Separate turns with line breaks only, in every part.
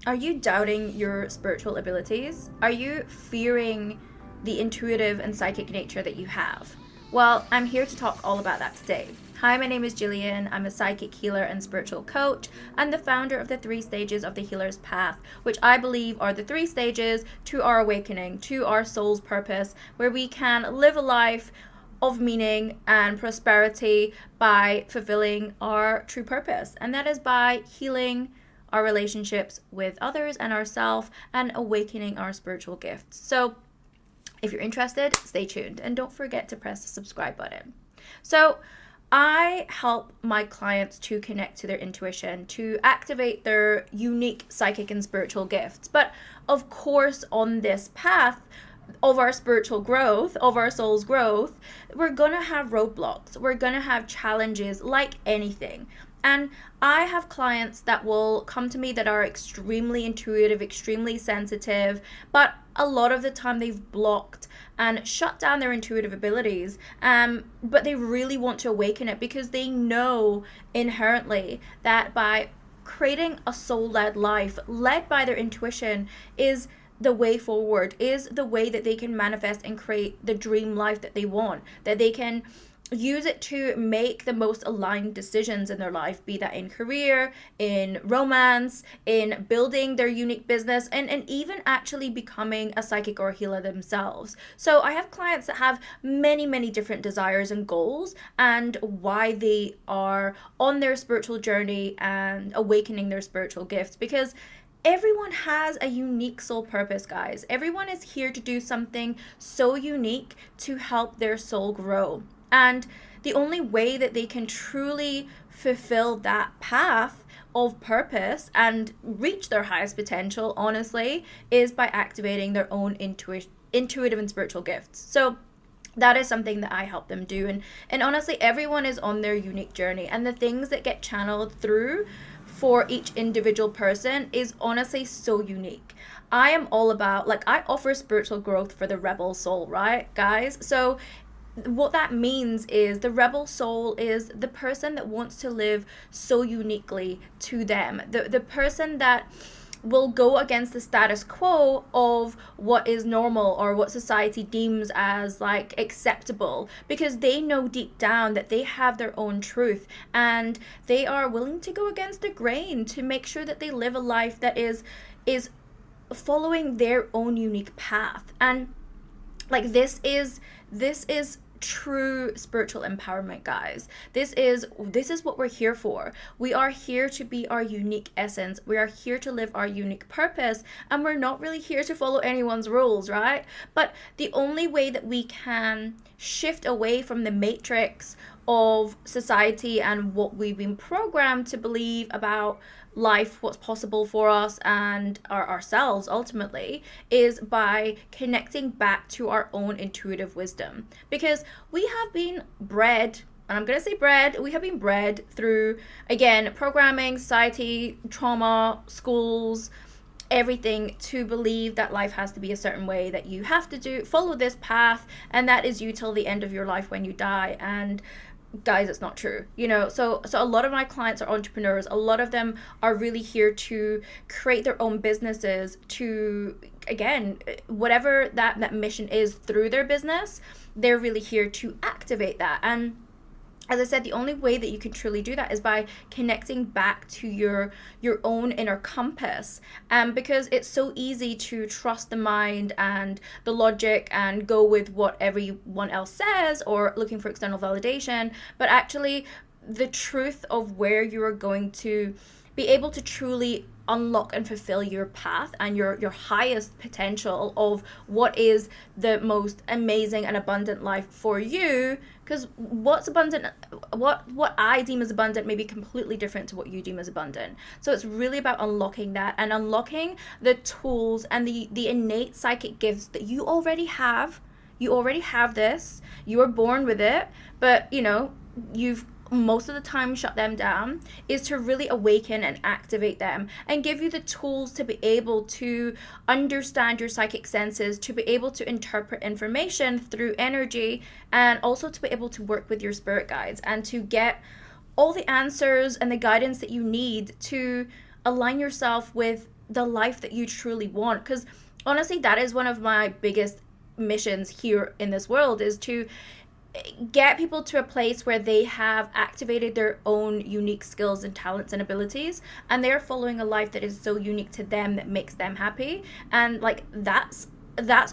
Are you doubting your spiritual abilities? Are you fearing the intuitive and psychic nature that you have? Well, I'm here to talk all about that today. Hi, my name is Gillian. I'm a psychic healer and spiritual coach and the founder of the 3 stages of the healer's path, which I believe are the 3 stages to our awakening, to our soul's purpose, where we can live a life of meaning and prosperity by fulfilling our true purpose. And that is by healing our relationships with others and ourselves and awakening our spiritual gifts. So if you're interested, stay tuned and don't forget to press the subscribe button. So I help my clients to connect to their intuition, to activate their unique psychic and spiritual gifts. But of course, on this path of our spiritual growth, of our soul's growth, we're gonna have roadblocks. We're gonna have challenges like anything. And I have clients that will come to me that are extremely intuitive, extremely sensitive, but a lot of the time they've blocked and shut down their intuitive abilities. But they really want to awaken it because they know inherently that by creating a soul-led life, led by their intuition, is the way forward, is the way that they can manifest and create the dream life that they want, that they can use it to make the most aligned decisions in their life, be that in career, in romance, in building their unique business, and even actually becoming a psychic or a healer themselves. So I have clients that have many, many different desires and goals and why they are on their spiritual journey and awakening their spiritual gifts, because everyone has a unique soul purpose, guys. Everyone is here to do something so unique to help their soul grow. And the only way that they can truly fulfill that path of purpose and reach their highest potential, honestly, is by activating their own intuitive and spiritual gifts. So that is something that I help them do. And honestly, everyone is on their unique journey, and the things that get channeled through for each individual person is honestly so unique. I am all about, like, I offer spiritual growth for the rebel soul, right, guys? So what that means is the rebel soul is the person that wants to live so uniquely to them, the person that will go against the status quo of what is normal or what society deems as like acceptable, because they know deep down that they have their own truth and they are willing to go against the grain to make sure that they live a life that is following their own unique path. And like this is true spiritual empowerment, guys. This is what we're here for. We are here to be our unique essence. We are here to live our unique purpose, and we're not really here to follow anyone's rules, right? But the only way that we can shift away from the matrix of society and what we've been programmed to believe about life, what's possible for us and ourselves ultimately, is by connecting back to our own intuitive wisdom. Because we have been bred, and I'm going to say bred, we have been bred through, again, programming, society, trauma, schools, everything, to believe that life has to be a certain way, that you have to follow this path, and that is you till the end of your life when you die. And guys, it's not true, so a lot of my clients are entrepreneurs. A lot of them are really here to create their own businesses, to, again, whatever that mission is through their business, they're really here to activate that. And as I said, the only way that you can truly do that is by connecting back to your own inner compass. Because it's so easy to trust the mind and the logic and go with what everyone else says or looking for external validation. But actually, the truth of where you are going to be able to truly unlock and fulfill your path and your highest potential of what is the most amazing and abundant life for you. Because what's abundant, what I deem as abundant may be completely different to what you deem as abundant. So it's really about unlocking that and unlocking the tools and the innate psychic gifts that you already have. You already have this. You were born with it, but you've most of the time shut them down, is to really awaken and activate them and give you the tools to be able to understand your psychic senses, to be able to interpret information through energy, and also to be able to work with your spirit guides and to get all the answers and the guidance that you need to align yourself with the life that you truly want. Because honestly, that is one of my biggest missions here in this world, is to get people to a place where they have activated their own unique skills and talents and abilities, and they're following a life that is so unique to them, that makes them happy. And like that's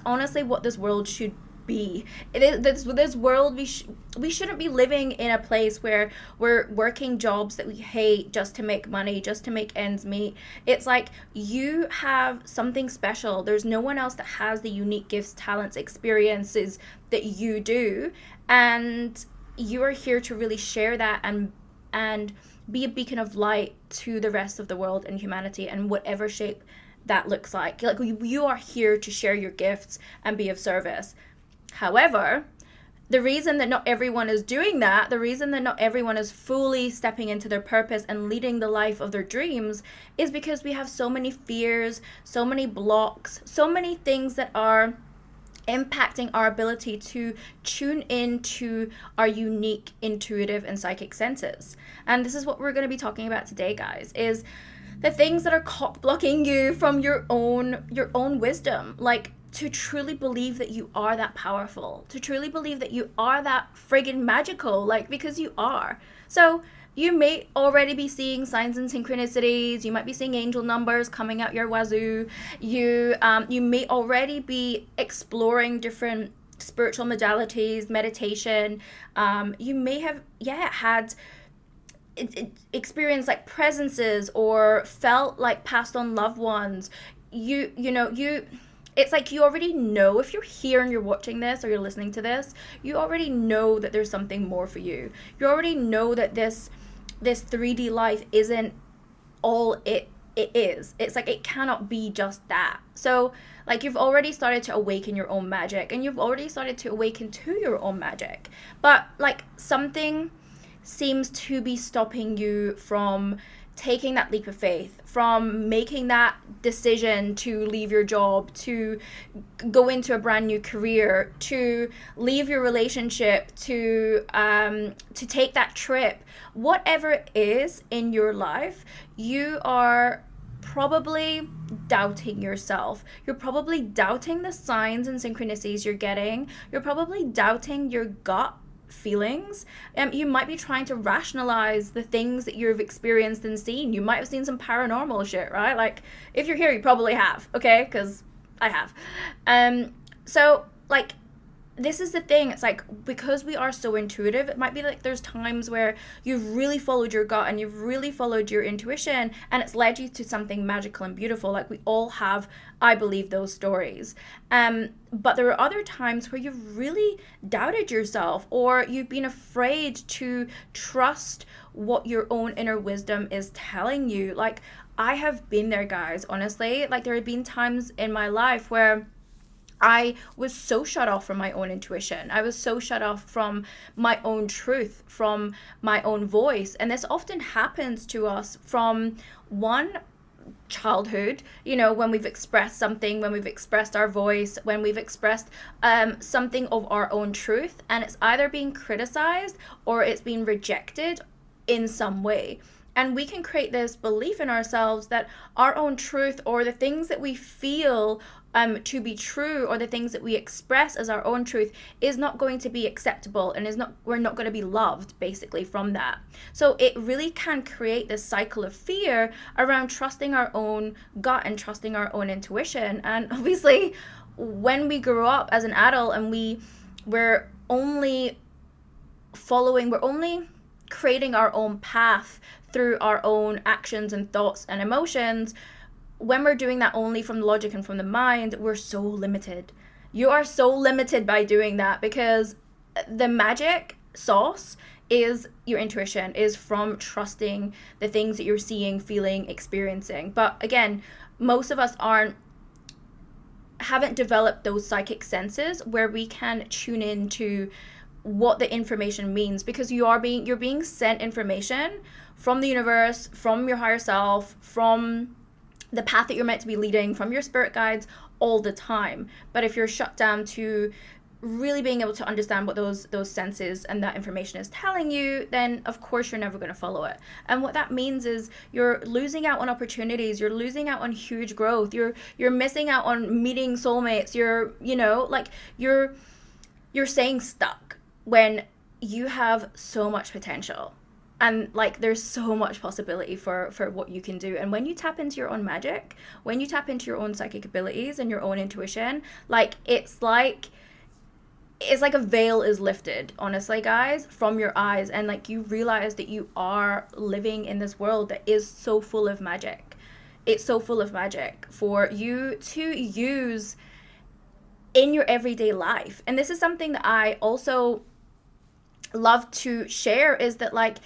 honestly what this world should be. It is this world. We shouldn't be living in a place where we're working jobs that we hate just to make money, just to make ends meet. It's like, you have something special. There's no one else that has the unique gifts, talents, experiences that you do, and you are here to really share that and be a beacon of light to the rest of the world and humanity, and whatever shape that looks like you are here to share your gifts and be of service. However, the reason that not everyone is doing that, the reason that not everyone is fully stepping into their purpose and leading the life of their dreams, is because we have so many fears, so many blocks, so many things that are impacting our ability to tune into our unique intuitive and psychic senses. And this is what we're going to be talking about today, guys, is the things that are cock blocking you from your own wisdom. Like, to truly believe that you are that powerful, to truly believe that you are that friggin' magical, like, because you are. So you may already be seeing signs and synchronicities. You might be seeing angel numbers coming out your wazoo. You may already be exploring different spiritual modalities, meditation. You may have had experienced like presences, or felt like passed on loved ones. It's like you already know, if you're here and you're watching this or you're listening to this, you already know that there's something more for you. You already know that this 3D life isn't all it is. It's like, it cannot be just that. So like, you've already started to awaken your own magic, and you've already started to awaken to your own magic. But like, something seems to be stopping you from taking that leap of faith, from making that decision to leave your job, to go into a brand new career, to leave your relationship, to take that trip. Whatever it is in your life, you are probably doubting yourself. You're probably doubting the signs and synchronicities you're getting. You're probably doubting your gut feelings. You might be trying to rationalize the things that you've experienced and seen. You might have seen some paranormal shit, right? Like, if you're here, you probably have, okay? Because I have. So like, this is the thing. It's like, because we are so intuitive, it might be like there's times where you've really followed your gut and you've really followed your intuition, and it's led you to something magical and beautiful. Like, we all have, I believe, those stories. But there are other times where you've really doubted yourself, or you've been afraid to trust what your own inner wisdom is telling you. Like, I have been there, guys, honestly. Like, there have been times in my life where I was so shut off from my own intuition. I was so shut off from my own truth, from my own voice. And this often happens to us from one, childhood, when we've expressed something, when we've expressed our voice, when we've expressed something of our own truth, and it's either being criticized or it's being rejected in some way. And we can create this belief in ourselves that our own truth, or the things that we feel to be true, or the things that we express as our own truth, is not going to be acceptable, and we're not going to be loved, basically, from that. So it really can create this cycle of fear around trusting our own gut and trusting our own intuition. And obviously, when we grow up as an adult and we're only creating our own path through our own actions and thoughts and emotions, when we're doing that only from the logic and from the mind, we're so limited. You are so limited by doing that, because the magic sauce is your intuition, is from trusting the things that you're seeing, feeling, experiencing. But again, most of us haven't developed those psychic senses where we can tune into what the information means, because you're being sent information from the universe, from your higher self, from the path that you're meant to be leading, from your spirit guides all the time. But if you're shut down to really being able to understand what those senses and that information is telling you, then of course you're never going to follow it. And what that means is you're losing out on opportunities, you're losing out on huge growth, you're missing out on meeting soulmates, you're, you know, like you're staying stuck when you have so much potential. And like there's so much possibility for what you can do. And when you tap into your own magic, when you tap into your own psychic abilities and your own intuition, like it's like a veil is lifted, honestly, guys, from your eyes, and like you realize that you are living in this world that is so full of magic. It's so full of magic for you to use in your everyday life. And this is something that I also love to share, is that like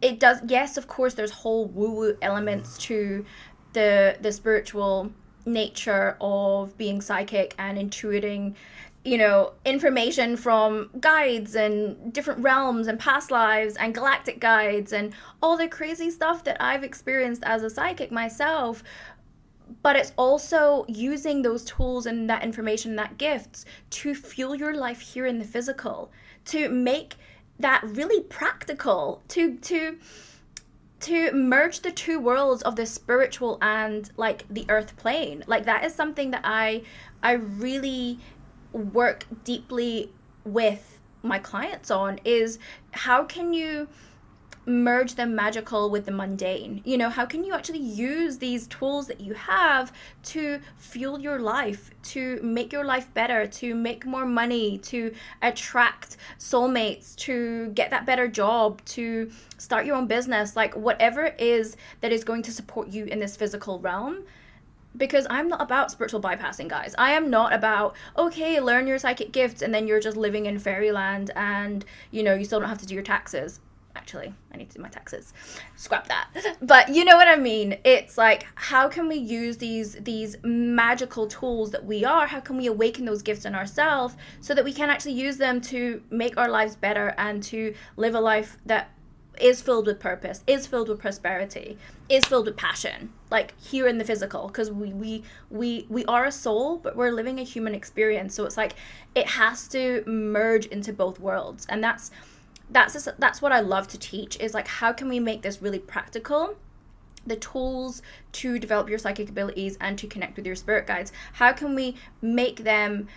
it does, yes, of course there's whole woo-woo elements to the spiritual nature of being psychic and intuiting, you know, information from guides and different realms and past lives and galactic guides and all the crazy stuff that I've experienced as a psychic myself. But it's also using those tools and that information, that gifts, to fuel your life here in the physical, to make that really practical, to merge the two worlds of the spiritual and like the earth plane. Like that is something that I really work deeply with my clients on, is how can you merge the magical with the mundane? You know, how can you actually use these tools that you have to fuel your life, to make your life better, to make more money, to attract soulmates, to get that better job, to start your own business, like whatever it is that is going to support you in this physical realm. Because I'm not about spiritual bypassing, guys. I am not about, okay, learn your psychic gifts and then you're just living in fairyland and, you know, you still don't have to do your taxes. Actually, I need to do my taxes. Scrap that. But you know what I mean? It's like, how can we use these magical tools that we are? How can we awaken those gifts in ourselves so that we can actually use them to make our lives better and to live a life that is filled with purpose, is filled with prosperity, is filled with passion, like here in the physical, because we are a soul, but we're living a human experience. So it's like it has to merge into both worlds, and that's what I love to teach, is like, how can we make this really practical? The tools to develop your psychic abilities and to connect with your spirit guides, how can we make them,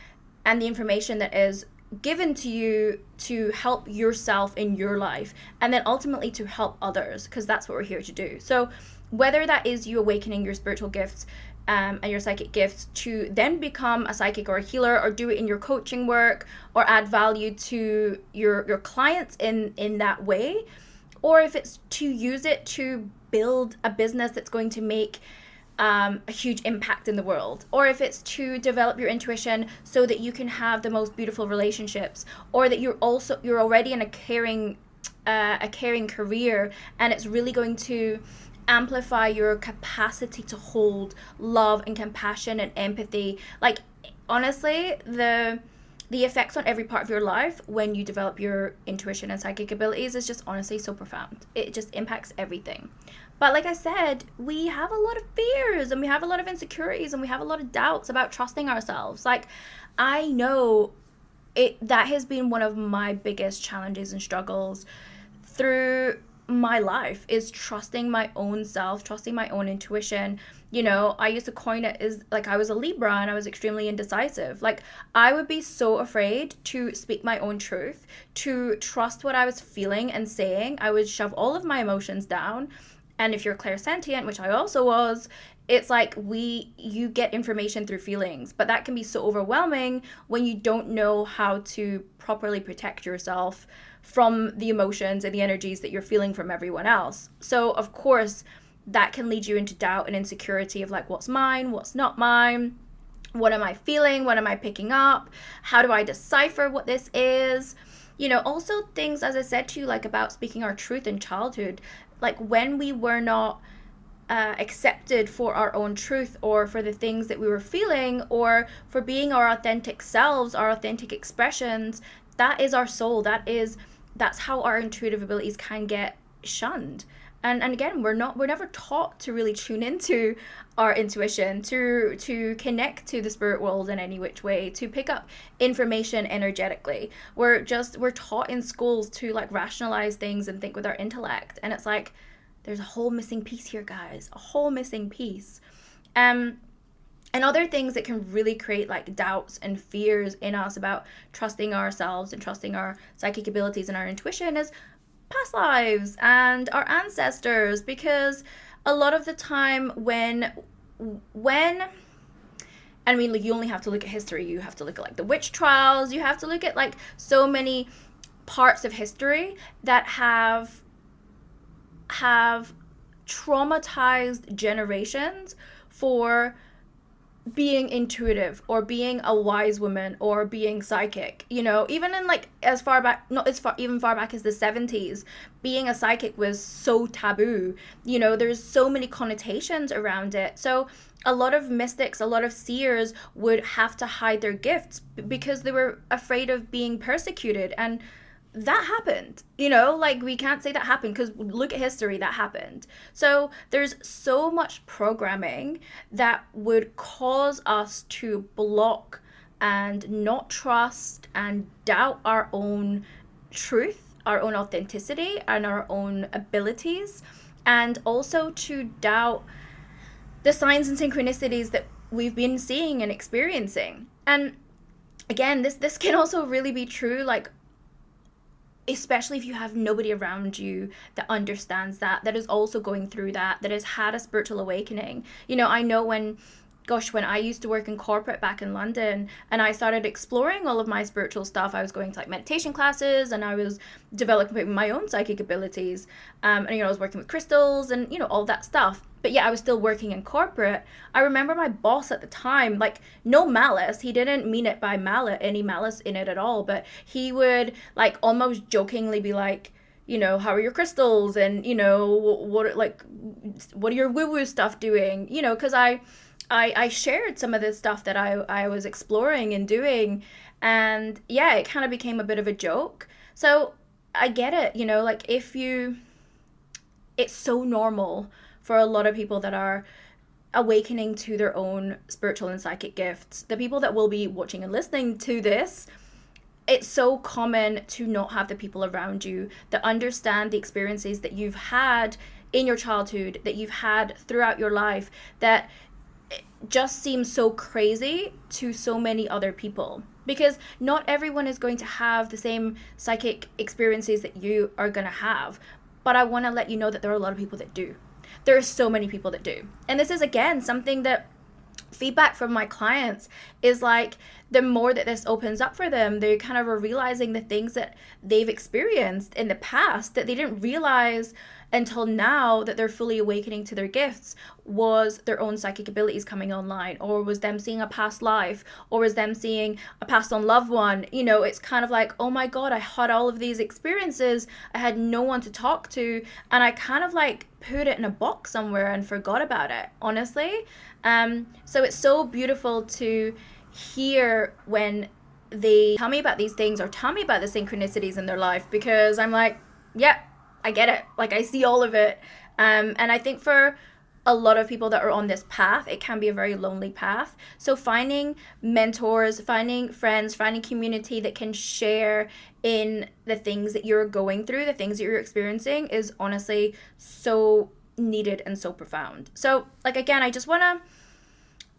and the information that is given to you, to help yourself in your life, and then ultimately to help others, because that's what we're here to do. So whether that is you awakening your spiritual gifts and your psychic gifts to then become a psychic or a healer, or do it in your coaching work, or add value to your clients in that way, or if it's to use it to build a business that's going to make a huge impact in the world, or if it's to develop your intuition so that you can have the most beautiful relationships, or that you're already in a caring career, and it's really going to amplify your capacity to hold love and compassion and empathy. Like honestly, the effects on every part of your life when you develop your intuition and psychic abilities is just honestly so profound. It just impacts everything. But like I said, we have a lot of fears and we have a lot of insecurities and we have a lot of doubts about trusting ourselves. Like I know that has been one of my biggest challenges and struggles through my life, is trusting my own self, trusting my own intuition. You know, I used to coin it as like I was a Libra and I was extremely indecisive. Like I would be so afraid to speak my own truth, to trust what I was feeling and saying. I would shove all of my emotions down. And if you're clairsentient, which I also was, it's like you get information through feelings, but that can be so overwhelming when you don't know how to properly protect yourself from the emotions and the energies that you're feeling from everyone else. So of course that can lead you into doubt and insecurity of like, what's mine, what's not mine, what am I feeling, what am I picking up, how do I decipher what this is? You know, also things, as I said to you, like about speaking our truth in childhood, like when we were not accepted for our own truth, or for the things that we were feeling, or for being our authentic selves, our authentic expressions. That is our soul. That's how our intuitive abilities can get shunned. And again, we're never taught to really tune into our intuition, to connect to the spirit world in any which way, to pick up information energetically. We're taught in schools to like rationalize things and think with our intellect, and it's like there's a whole missing piece here, guys, a whole missing piece. And other things that can really create like doubts and fears in us about trusting ourselves and trusting our psychic abilities and our intuition is past lives and our ancestors, because a lot of the time when I mean, like, you only have to look at history, you have to look at like the witch trials, you have to look at like so many parts of history that have traumatized generations for being intuitive or being a wise woman or being psychic. You know, even in like as far back, not as far, even far back as the 70s, being a psychic was so taboo. You know, there's so many connotations around it. So a lot of mystics, a lot of seers would have to hide their gifts because they were afraid of being persecuted. And that happened, you know, like we can't say that happened because look at history, that happened. So there's so much programming that would cause us to block and not trust and doubt our own truth, our own authenticity, and our own abilities, and also to doubt the signs and synchronicities that we've been seeing and experiencing. And again, this can also really be true, like especially if you have nobody around you that understands that is also going through that has had a spiritual awakening. You know, I know when I used to work in corporate back in London and I started exploring all of my spiritual stuff, I was going to like meditation classes and I was developing my own psychic abilities. And, you know, I was working with crystals and, you know, all that stuff. But yeah, I was still working in corporate. I remember my boss at the time, like, no malice. He didn't mean it by any malice in it at all. But he would like almost jokingly be like, you know, how are your crystals? And, you know, what are your woo-woo stuff doing? You know, because I shared some of this stuff that I was exploring and doing. And yeah, it kind of became a bit of a joke. So I get it, you know, like it's so normal for a lot of people that are awakening to their own spiritual and psychic gifts. The people that will be watching and listening to this, it's so common to not have the people around you that understand the experiences that you've had in your childhood, that you've had throughout your life, that just seems so crazy to so many other people. Because not everyone is going to have the same psychic experiences that you are going to have. But I want to let you know that there are a lot of people that do. There are so many people that do. And this is, again, something that feedback from my clients is like, the more that this opens up for them, they kind of are realizing the things that they've experienced in the past that they didn't realize until now that they're fully awakening to their gifts was their own psychic abilities coming online, or was them seeing a past life, or was them seeing a passed on loved one. You know, it's kind of like, oh my God, I had all of these experiences. I had no one to talk to. And I kind of like put it in a box somewhere and forgot about it, honestly. So it's so beautiful to hear when they tell me about these things or tell me about the synchronicities in their life, because I'm like, yeah, I get it. Like, I see all of it. And I think for a lot of people that are on this path, it can be a very lonely path. So finding mentors, finding friends, finding community that can share in the things that you're going through, the things that you're experiencing, is honestly so needed and so profound. So, like, again, I just want to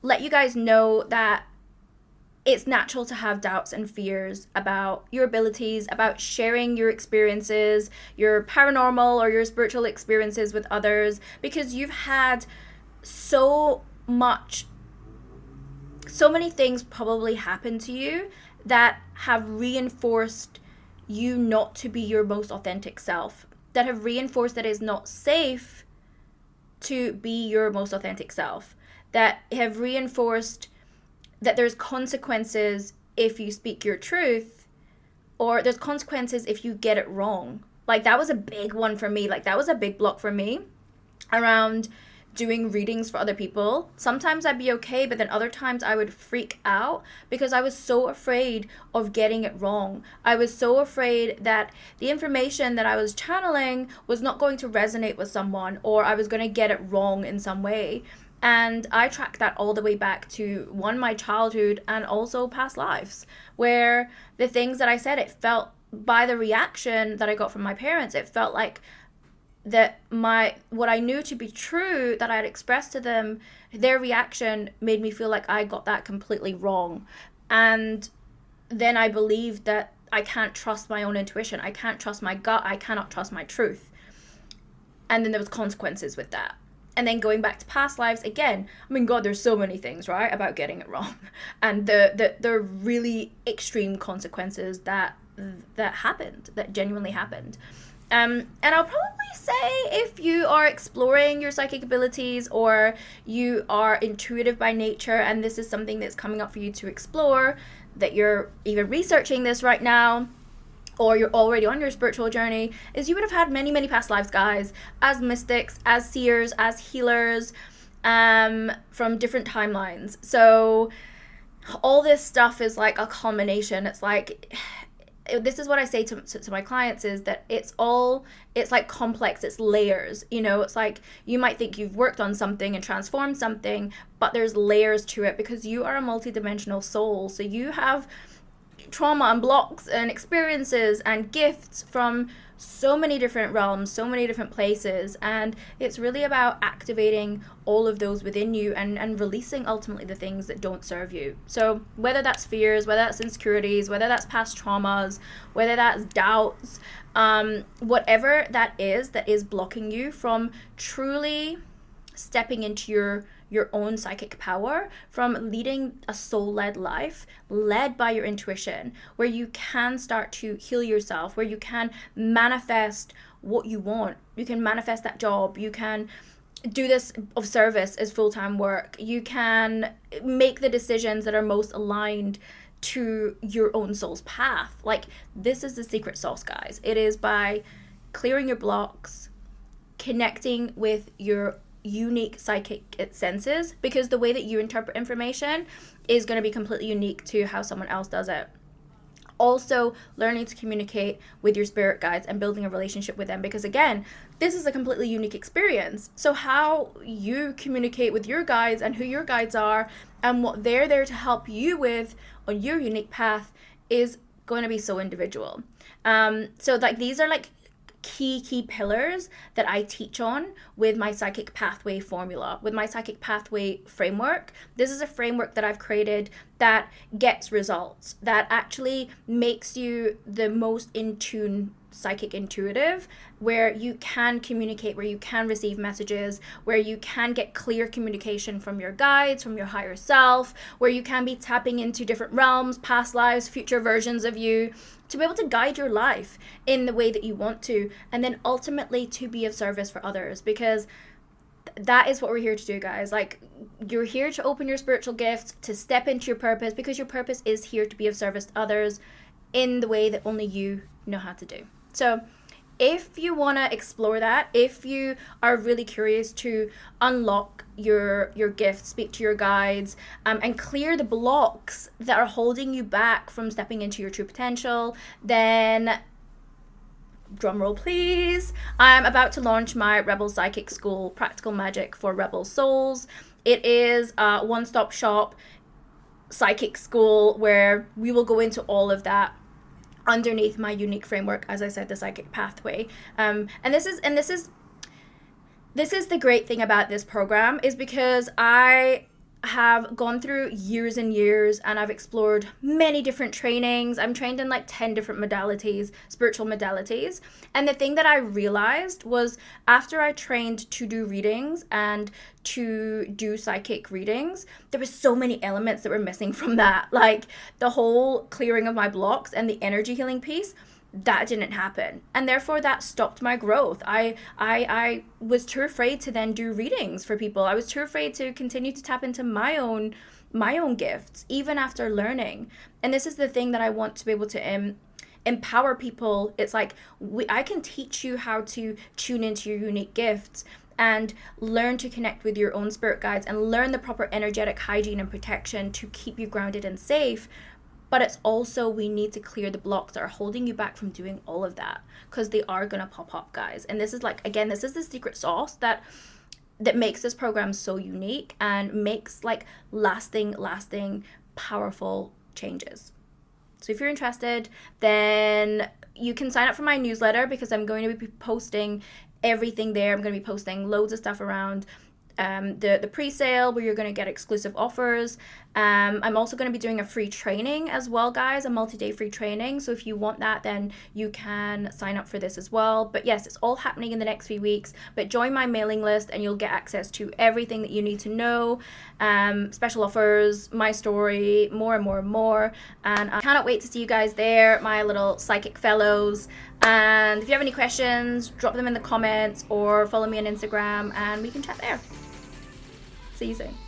let you guys know that it's natural to have doubts and fears about your abilities, about sharing your experiences, your paranormal or your spiritual experiences with others, because you've had so many things probably happen to you that have reinforced you not to be your most authentic self, that have reinforced that it's not safe to be your most authentic self, that have reinforced that there's consequences if you speak your truth, or there's consequences if you get it wrong. Like, that was a big one for me. Like, that was a big block for me around doing readings for other people. Sometimes I'd be okay, but then other times I would freak out because I was so afraid of getting it wrong. I was so afraid that the information that I was channeling was not going to resonate with someone, or I was going to get it wrong in some way. And I track that all the way back to my childhood and also past lives, where the things that I said, it felt, by the reaction that I got from my parents, it felt like that what I knew to be true that I had expressed to them, their reaction made me feel like I got that completely wrong. And then I believed that I can't trust my own intuition. I can't trust my gut. I cannot trust my truth. And then there was consequences with that. And then going back to past lives, again, I mean, God, there's so many things, right, about getting it wrong. And the really extreme consequences that happened, that genuinely happened. And I'll probably say, if you are exploring your psychic abilities, or you are intuitive by nature and this is something that's coming up for you to explore, that you're even researching this right now, or you're already on your spiritual journey, is you would have had many, many past lives, guys, as mystics, as seers, as healers, from different timelines. So all this stuff is like a culmination. It's like, this is what I say to my clients, is that it's like complex, it's layers, it's like you might think you've worked on something and transformed something, but there's layers to it, because you are a multidimensional soul. So you have trauma and blocks and experiences and gifts from so many different realms, so many different places, and it's really about activating all of those within you and releasing ultimately the things that don't serve you. So whether that's fears, whether that's insecurities, whether that's past traumas, whether that's doubts, whatever that is blocking you from truly stepping into your own psychic power, from leading a soul-led life, led by your intuition, where you can start to heal yourself, where you can manifest what you want. You can manifest that job. You can do this of service as full-time work. You can make the decisions that are most aligned to your own soul's path. Like, this is the secret sauce, guys. It is by clearing your blocks, connecting with your unique psychic senses, because the way that you interpret information is going to be completely unique to how someone else does it. Also, learning to communicate with your spirit guides and building a relationship with them, because again, this is a completely unique experience. So how you communicate with your guides and who your guides are and what they're there to help you with on your unique path is going to be so individual. So like, these are like key pillars that I teach on with my psychic pathway formula, with my psychic pathway framework. This is a framework that I've created that gets results, that actually makes you the most in tune psychic intuitive, where you can communicate, where you can receive messages, where you can get clear communication from your guides, from your higher self, where you can be tapping into different realms, past lives, future versions of you, to be able to guide your life in the way that you want to, and then ultimately to be of service for others, because that is what we're here to do, guys. Like, you're here to open your spiritual gifts, to step into your purpose, because your purpose is here to be of service to others in the way that only you know how to do. So if you want to explore that, if you are really curious to unlock your gifts, speak to your guides, and clear the blocks that are holding you back from stepping into your true potential, then drum roll please, I'm about to launch my Rebel Psychic School, Practical Magic for Rebel Souls. It is a one-stop shop psychic school where we will go into all of that underneath my unique framework, as I said, the psychic pathway. And this is the great thing about this program, is because I have gone through years and years, and I've explored many different trainings. I'm trained in like 10 different modalities, spiritual modalities. And the thing that I realized was, after I trained to do readings and to do psychic readings, there were so many elements that were missing from that. Like the whole clearing of my blocks and the energy healing piece, that didn't happen, and therefore that stopped my growth. I was too afraid to then do readings for people. I was too afraid to continue to tap into my own gifts, even after learning. And this is the thing that I want to be able to empower people. It's like, I can teach you how to tune into your unique gifts, and learn to connect with your own spirit guides and learn the proper energetic hygiene and protection to keep you grounded and safe. But it's also, we need to clear the blocks that are holding you back from doing all of that, because they are going to pop up, guys. And this is like, again, this is the secret sauce that makes this program so unique and makes like lasting, powerful changes. So if you're interested, then you can sign up for my newsletter, because I'm going to be posting everything there. I'm going to be posting loads of stuff around the pre-sale, where you're going to get exclusive offers. I'm also going to be doing a free training as well, guys, a multi-day free training. So if you want that, then you can sign up for this as well. But yes, it's all happening in the next few weeks. But join my mailing list and you'll get access to everything that you need to know, special offers, my story, more and more and more. And I cannot wait to see you guys there, my little psychic fellows. And if you have any questions, drop them in the comments or follow me on Instagram and we can chat there. See you soon.